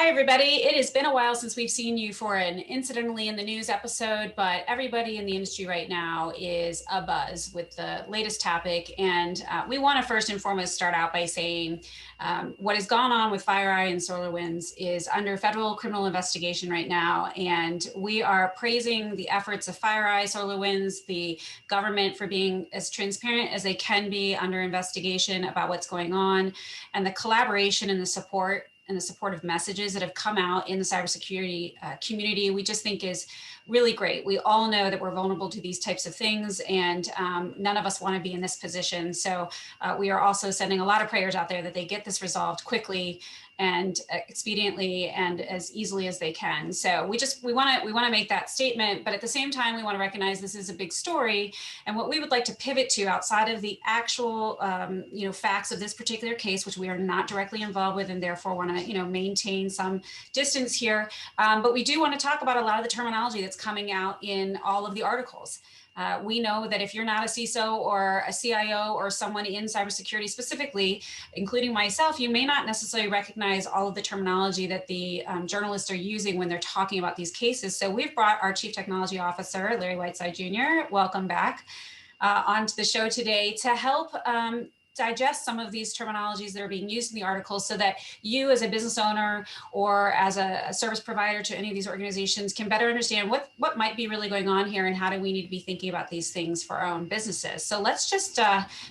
everybody. It has been a while since we've seen you for an Incidentally in the News episode, but everybody in the industry right now is abuzz with the latest topic. And we want to first and foremost start out by saying what has gone on with FireEye and SolarWinds is under federal criminal investigation right now. And we are praising the efforts of FireEye, SolarWinds, the government for being as transparent as they can be under investigation about what's going on, and the collaboration and the support and the supportive messages that have come out in the cybersecurity community, we just think is really great. We all know that we're vulnerable to these types of things, and none of us want to be in this position. So we are also sending a lot of prayers out there that they get this resolved quickly and expediently and as easily as they can. So we want to make that statement, but at the same time, we want to recognize this is a big story, and what we would like to pivot to outside of the actual facts of this particular case, which we are not directly involved with, and therefore want to maintain some distance here. But we do want to talk about a lot of the terminology that's coming out in all of the articles. We know that if you're not a CISO or a CIO or someone in cybersecurity specifically, including myself, you may not necessarily recognize all of the terminology that the journalists are using when they're talking about these cases. So we've brought our Chief Technology Officer, Larry Whiteside Jr., welcome back, onto the show today to help digest some of these terminologies that are being used in the articles so that you as a business owner or as a service provider to any of these organizations can better understand what might be really going on here and how do we need to be thinking about these things for our own businesses. So let's just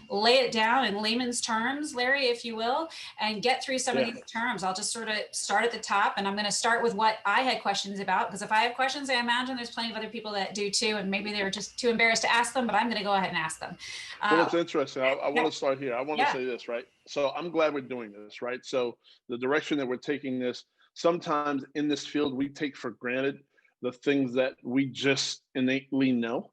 lay it down in layman's terms, Larry, if you will, and get through some of these terms. I'll just sort of start at the top, and I'm going to start with what I had questions about, because if I have questions, I imagine there's plenty of other people that do too, and maybe they're just too embarrassed to ask them, but I'm going to go ahead and ask them. Well, it's interesting. I want to start here. I want to say this, right? So I'm glad we're doing this, right? So the direction that we're taking this, sometimes in this field, we take for granted the things that we just innately know,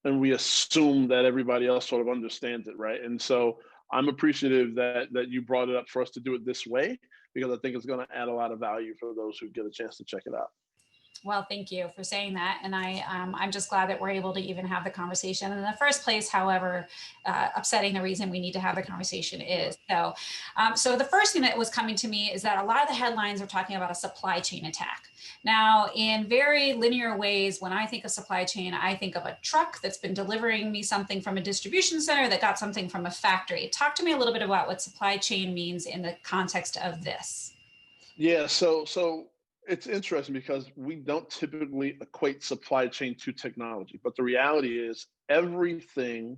and we assume that everybody else sort of understands it, right? And so I'm appreciative that you brought it up for us to do it this way, because I think it's going to add a lot of value for those who get a chance to check it out. Well, thank you for saying that. And I'm just glad that we're able to even have the conversation in the first place, however upsetting the reason we need to have the conversation is. So the first thing that was coming to me is that a lot of the headlines are talking about a supply chain attack. Now, in very linear ways, when I think of supply chain, I think of a truck that's been delivering me something from a distribution center that got something from a factory. Talk to me a little bit about what supply chain means in the context of this. Yeah, so it's interesting because we don't typically equate supply chain to technology, but the reality is everything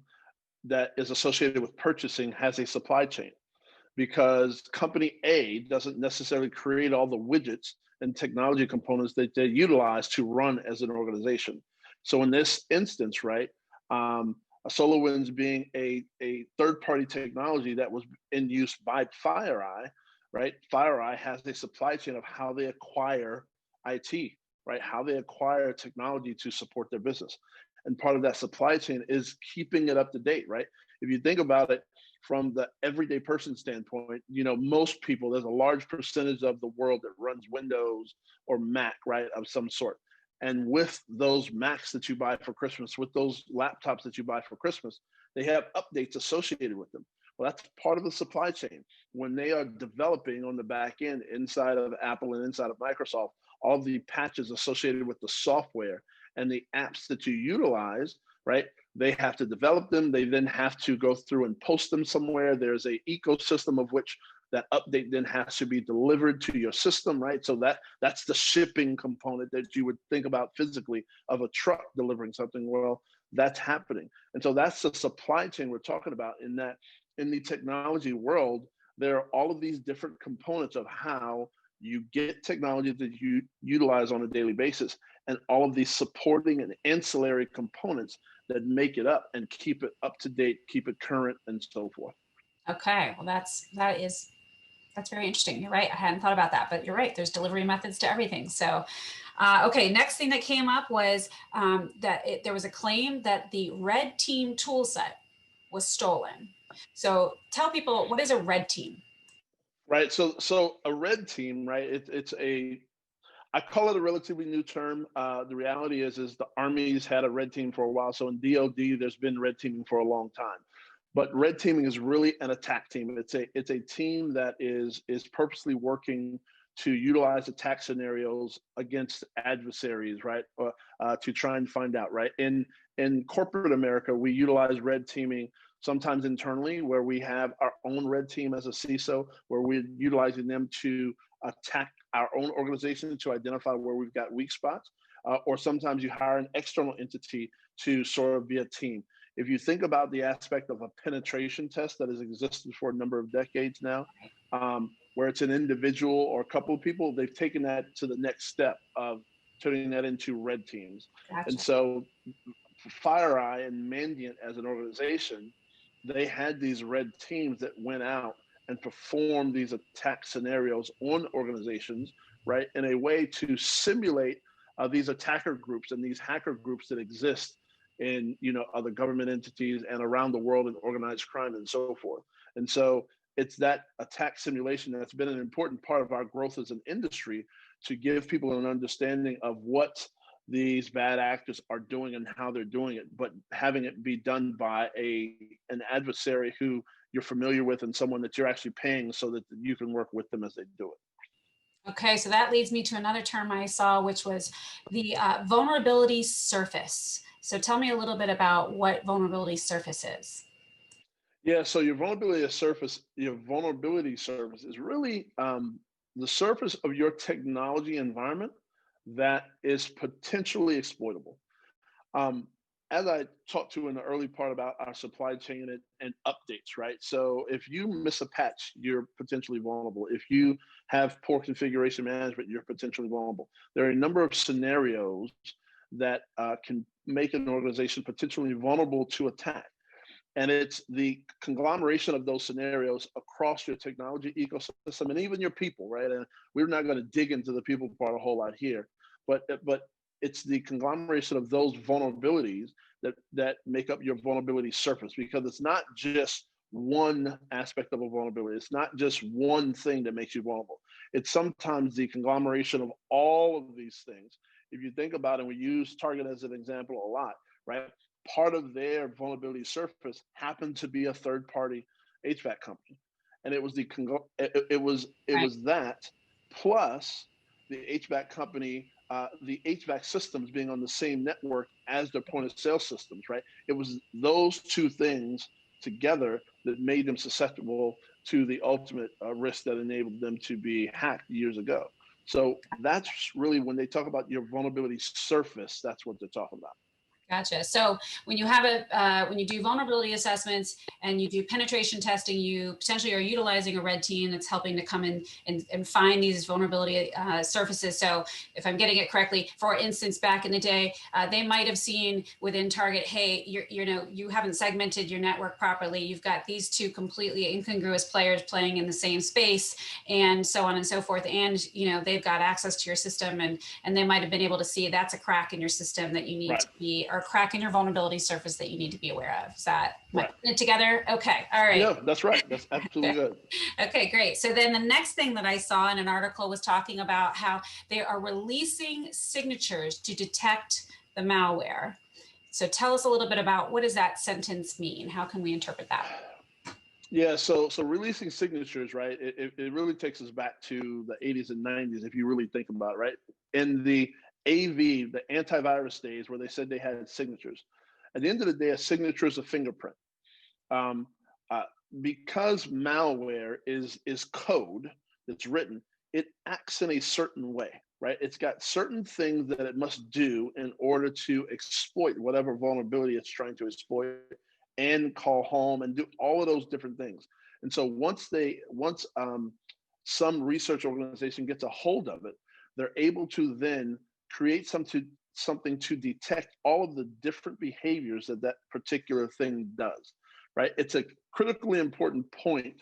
that is associated with purchasing has a supply chain, because company A doesn't necessarily create all the widgets and technology components that they utilize to run as an organization. So in this instance, right, SolarWinds being a third-party technology that was in use by FireEye, right? FireEye has a supply chain of how they acquire IT, right? How they acquire technology to support their business. And part of that supply chain is keeping it up to date, right? If you think about it from the everyday person standpoint, most people, there's a large percentage of the world that runs Windows or Mac, right, of some sort. And with those Macs that you buy for Christmas, with those laptops that you buy for Christmas, they have updates associated with them. Well, that's part of the supply chain. When they are developing on the back end inside of Apple and inside of Microsoft, all the patches associated with the software and the apps that you utilize, right? They have to develop them. They then have to go through and post them somewhere. There's an ecosystem of which that update then has to be delivered to your system, right? So that's the shipping component that you would think about physically of a truck delivering something. Well, that's happening. And so that's the supply chain we're talking about, in that in the technology world, there are all of these different components of how you get technology that you utilize on a daily basis, and all of these supporting and ancillary components that make it up and keep it up to date, keep it current, and so forth. Okay, well, that's very interesting. You're right. I hadn't thought about that, but you're right. There's delivery methods to everything. So, okay, next thing that came up was there was a claim that the red team tool set was stolen. So tell people, what is a red team? Right. So a red team, right? I call it a relatively new term. The reality is the Army's had a red team for a while. So in DoD, there's been red teaming for a long time. But red teaming is really an attack team. It's a team that is purposely working to utilize attack scenarios against adversaries, right? Or to try and find out, right? In corporate America, we utilize red teaming sometimes internally, where we have our own red team as a CISO, where we're utilizing them to attack our own organization to identify where we've got weak spots. Or sometimes you hire an external entity to sort of be a team. If you think about the aspect of a penetration test that has existed for a number of decades now, where it's an individual or a couple of people, they've taken that to the next step of turning that into red teams. And Gotcha. so FireEye and Mandiant as an organization, they had these red teams that went out and performed these attack scenarios on organizations, right, in a way to simulate these attacker groups and these hacker groups that exist in other government entities and around the world in organized crime and so forth. And so it's that attack simulation that's been an important part of our growth as an industry, to give people an understanding of what these bad actors are doing and how they're doing it, but having it be done by an adversary who you're familiar with and someone that you're actually paying so that you can work with them as they do it. Okay, so that leads me to another term I saw, which was the vulnerability surface. So tell me a little bit about what vulnerability surface is. Yeah, so your vulnerability surface is really the surface of your technology environment that is potentially exploitable. Um, as I talked to in the early part about our supply chain and updates, right? So if you miss a patch, you're potentially vulnerable. If you have poor configuration management, you're potentially vulnerable. There are a number of scenarios that can make an organization potentially vulnerable to attack. And it's the conglomeration of those scenarios across your technology ecosystem and even your people, right? And we're not going to dig into the people part a whole lot here, but it's the conglomeration of those vulnerabilities that make up your vulnerability surface, because it's not just one aspect of a vulnerability. It's not just one thing that makes you vulnerable. It's sometimes the conglomeration of all of these things. If you think about it, we use Target as an example a lot, right? Part of their vulnerability surface happened to be a third-party HVAC company, and it was that plus the HVAC company, the HVAC systems being on the same network as their point of sale systems, right? It was those two things together that made them susceptible to the ultimate risk that enabled them to be hacked years ago. So that's really, when they talk about your vulnerability surface, that's what they're talking about. Gotcha. So when you have when you do vulnerability assessments and you do penetration testing, you potentially are utilizing a red team that's helping to come in and find these vulnerability surfaces. So if I'm getting it correctly, for instance, back in the day, they might have seen within Target, hey, you haven't segmented your network properly. You've got these two completely incongruous players playing in the same space, and so on and so forth. And they've got access to your system, and they might have been able to see that's a crack in your system that you need to be, or crack in your vulnerability surface that you need to be aware of. Is that right? Putting it together? Okay. All right. Yeah, that's right. That's absolutely good. Okay, great. So then the next thing that I saw in an article was talking about how they are releasing signatures to detect the malware. So tell us a little bit about, what does that sentence mean? How can we interpret that? Yeah, so releasing signatures, right? It really takes us back to the 80s and 90s, if you really think about it, right? In the AV, the antivirus days, where they said they had signatures. At the end of the day, a signature is a fingerprint. Um, because malware is code that's written, it acts in a certain way, right? It's got certain things that it must do in order to exploit whatever vulnerability it's trying to exploit, and call home and do all of those different things. And so once some research organization gets a hold of it, they're able to then create something to detect all of the different behaviors that particular thing does, right? It's a critically important point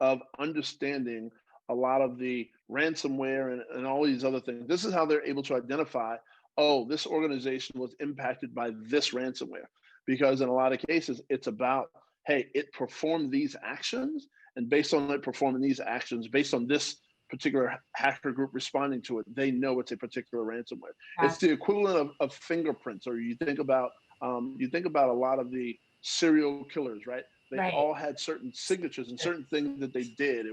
of understanding a lot of the ransomware and all these other things. This is how they're able to identify, oh, this organization was impacted by this ransomware. Because in a lot of cases, it's about, hey, it performed these actions, and based on it performing these actions, based on this particular hacker group responding to it, they know it's a particular ransomware. It's the equivalent of fingerprints, or you think about a lot of the serial killers, right? They all had certain signatures and certain things that they did.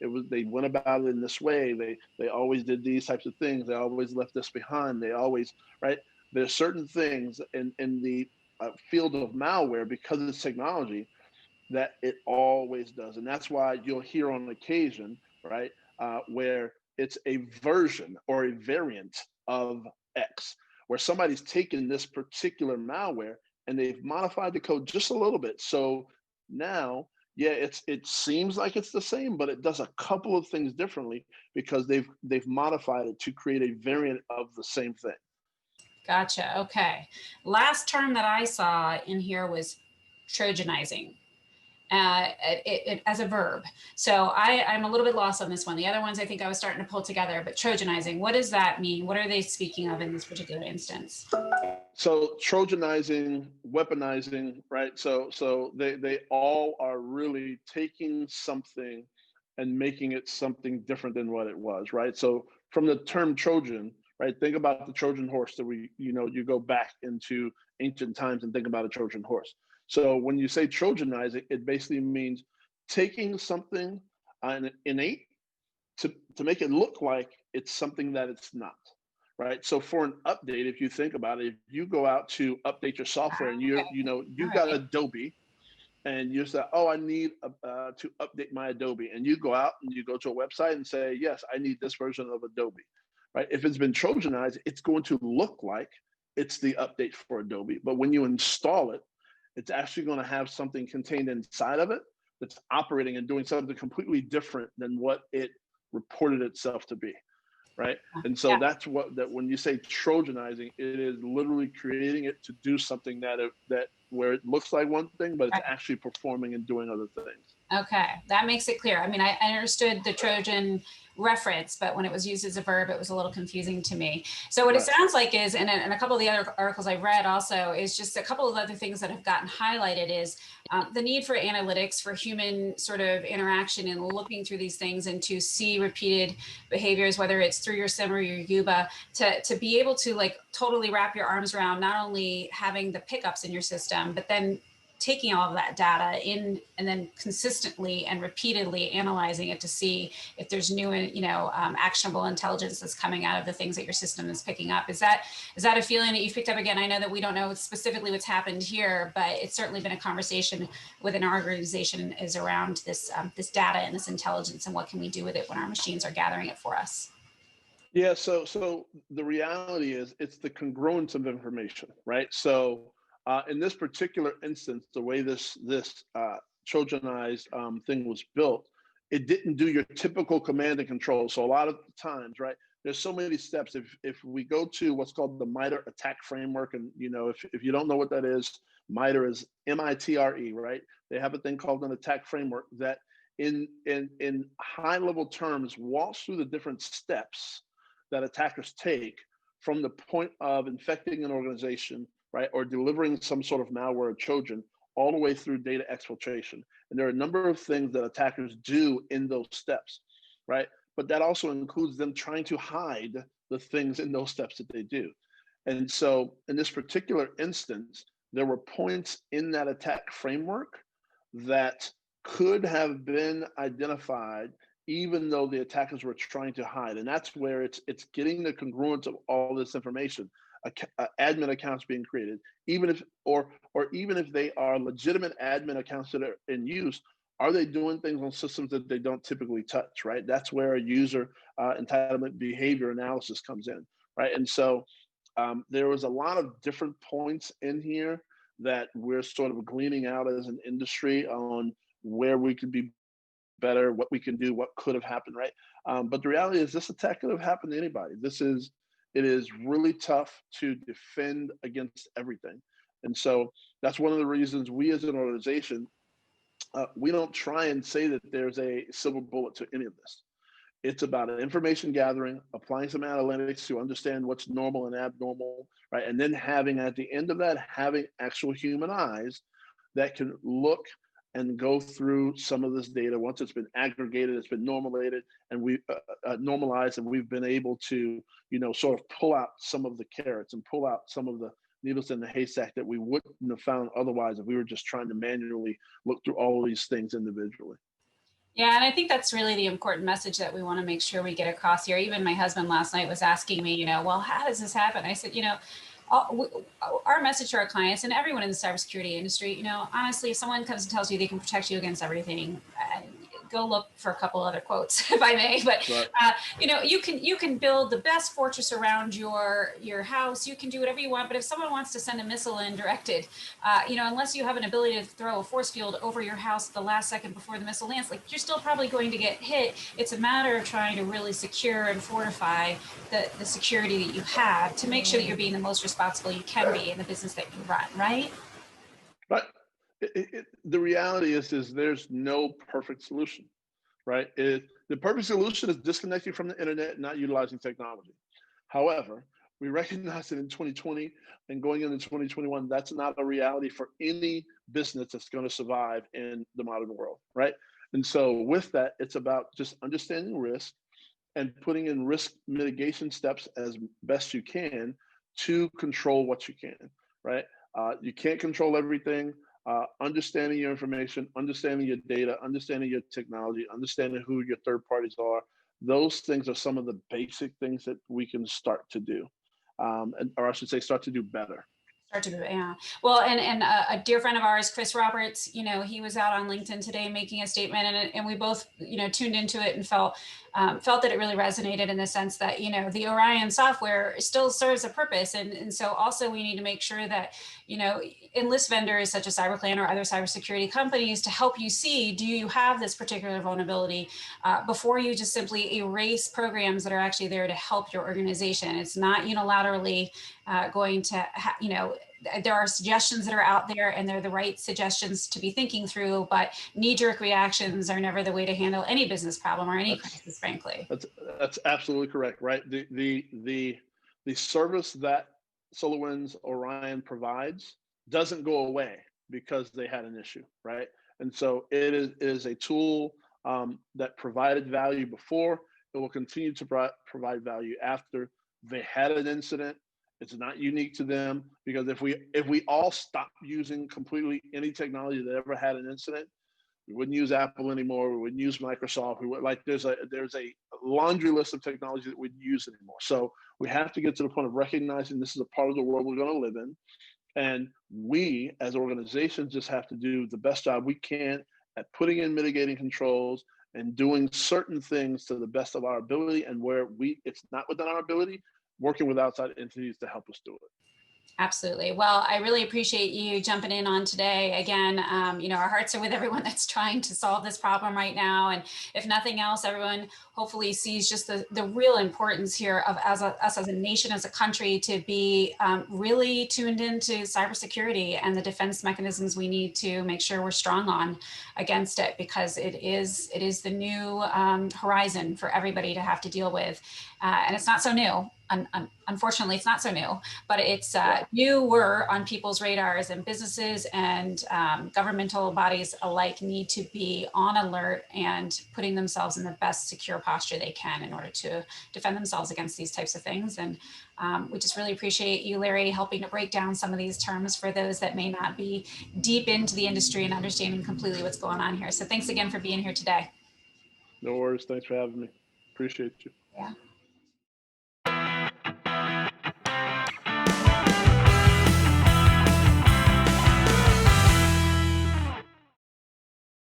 they went about it in this way. They always did these types of things. They always left this behind. They always, right? There's certain things in the field of malware, because of this technology, that it always does. And that's why you'll hear on occasion, right, where it's a version or a variant of X, where somebody's taken this particular malware and they've modified the code just a little bit. So now, yeah, it seems like it's the same, but it does a couple of things differently because they've modified it to create a variant of the same thing. Gotcha. Okay. Last term that I saw in here was Trojanizing. As a verb. So I'm a little bit lost on this one. The other ones I think I was starting to pull together, but Trojanizing, what does that mean? What are they speaking of in this particular instance? So Trojanizing, weaponizing, right? So they all are really taking something and making it something different than what it was, right? So from the term Trojan, right? Think about the Trojan horse that you go back into ancient times and think about a Trojan horse. So when you say Trojanizing, it basically means taking something innate to make it look like it's something that it's not, right? So for an update, if you think about it, if you go out to update your software and Okay. All you've got right. Adobe, and you say, oh, I need to update my Adobe, and you go out and you go to a website and say, yes, I need this version of Adobe, right? If it's been Trojanized, it's going to look like it's the update for Adobe, but when you install it, it's actually going to have something contained inside of it that's operating and doing something completely different than what it reported itself to be, right? And so Yeah. that's that when you say Trojanizing, it is literally creating it to do something that where it looks like one thing, but it's Right. actually performing and doing other things. Okay, that makes it clear. I mean, I understood the Trojan reference, but when it was used as a verb, it was a little confusing to me. So what it Right. sounds like is, and a couple of the other articles I've read also, is just a couple of other things that have gotten highlighted is the need for analytics, for human sort of interaction and looking through these things and to see repeated behaviors, whether it's through your SIM or your UBA, to be able to like totally wrap your arms around not only having the pickups in your system, but then taking all of that data in and then consistently and repeatedly analyzing it to see if there's new, actionable intelligence that's coming out of the things that your system is picking up. Is that a feeling that you've picked up? Again, I know that we don't know specifically what's happened here, but it's certainly been a conversation within our organization is around this data and this intelligence and what can we do with it when our machines are gathering it for us. Yeah. So the reality is it's the congruence of information, right? So in this particular instance, the way this Trojanized thing was built, it didn't do your typical command and control. So a lot of times, right, there's so many steps. If we go to what's called the MITRE attack framework, and if you don't know what that is, MITRE is MITRE, right? They have a thing called an attack framework that in high level terms walks through the different steps that attackers take from the point of infecting an organization, right, or delivering some sort of malware or Trojan, all the way through data exfiltration. And there are a number of things that attackers do in those steps, right? But that also includes them trying to hide the things in those steps that they do. And so in this particular instance, there were points in that attack framework that could have been identified even though the attackers were trying to hide. And that's where it's getting the congruence of all this information. Admin accounts being created, even if or even if they are legitimate admin accounts that are in use, are they doing things on systems that they don't typically touch, right? That's where a user entitlement behavior analysis comes in, right? And so there was a lot of different points in here that we're sort of gleaning out as an industry on where we could be better, what we can do, what could have happened, right? But the reality is, this attack could have happened to anybody. It is really tough to defend against everything, and so that's one of the reasons we, as an organization, we don't try and say that there's a silver bullet to any of this. It's about information gathering, applying some analytics to understand what's normal and abnormal, right? And then having at the end of that, having actual human eyes that can look and go through some of this data once it's been aggregated, it's been normalized, and normalized, and we've been able to, sort of pull out some of the carrots and pull out some of the needles in the haystack that we wouldn't have found otherwise if we were just trying to manually look through all of these things individually. Yeah, and I think that's really the important message that we want to make sure we get across here. Even my husband last night was asking me, well, how does this happen? I said, our message to our clients and everyone in the cybersecurity industry, honestly, if someone comes and tells you they can protect you against everything, go look for a couple other quotes, if I may. But Right. you can build the best fortress around your house. You can do whatever you want. But if someone wants to send a missile in directed, unless you have an ability to throw a force field over your house the last second before the missile lands, like you're still probably going to get hit. It's a matter of trying to really secure and fortify the security that you have to make sure that you're being the most responsible you can be in the business that you run, right? But the reality is there's no perfect solution, right? The perfect solution is disconnecting from the internet, not utilizing technology. However, we recognize that in 2020 and going into 2021, that's not a reality for any business that's going to survive in the modern world, right? And so, with that, it's about just understanding risk and putting in risk mitigation steps as best you can to control what you can, right? You can't control everything. Understanding your information, understanding your data, understanding your technology, understanding who your third parties are, those things are some of the basic things that we can start to do, or I should say, start to do better. Start to, yeah. Well, and a dear friend of ours, Chris Roberts, he was out on LinkedIn today making a statement, and we both, tuned into it and felt that it really resonated in the sense that, the Orion software still serves a purpose. And so also we need to make sure that, enlist vendors such as CyberClan or other cybersecurity companies to help you see, do you have this particular vulnerability before you just simply erase programs that are actually there to help your organization. It's not unilaterally going to, there are suggestions that are out there and they're the right suggestions to be thinking through, but knee-jerk reactions are never the way to handle any business problem or any That's crisis, frankly. that's absolutely correct, right? The service that SolarWinds Orion provides doesn't go away because they had an issue, right? And so it is a tool that provided value before. It will continue to provide value after. They had an incident. It's not unique to them, because if we all stop using completely any technology that ever had an incident, we wouldn't use Apple anymore. We wouldn't use Microsoft. We would, like, there's a laundry list of technology that we wouldn't use anymore. So we have to get to the point of recognizing this is a part of the world we're going to live in, and we as organizations just have to do the best job we can at putting in mitigating controls and doing certain things to the best of our ability. And where it's not within our ability, working with outside entities to help us do it. Absolutely. Well, I really appreciate you jumping in on today. Again, our hearts are with everyone that's trying to solve this problem right now. And if nothing else, everyone hopefully sees just the real importance here of us as a nation, as a country, to be really tuned into cybersecurity and the defense mechanisms we need to make sure we're strong on against it, because it is the new horizon for everybody to have to deal with. And it's not so new. Unfortunately, it's not so new, but it's newer on people's radars, and businesses and governmental bodies alike need to be on alert and putting themselves in the best secure posture they can in order to defend themselves against these types of things. And we just really appreciate you, Larry, helping to break down some of these terms for those that may not be deep into the industry and understanding completely what's going on here. So thanks again for being here today. No worries. Thanks for having me. Appreciate you. Yeah.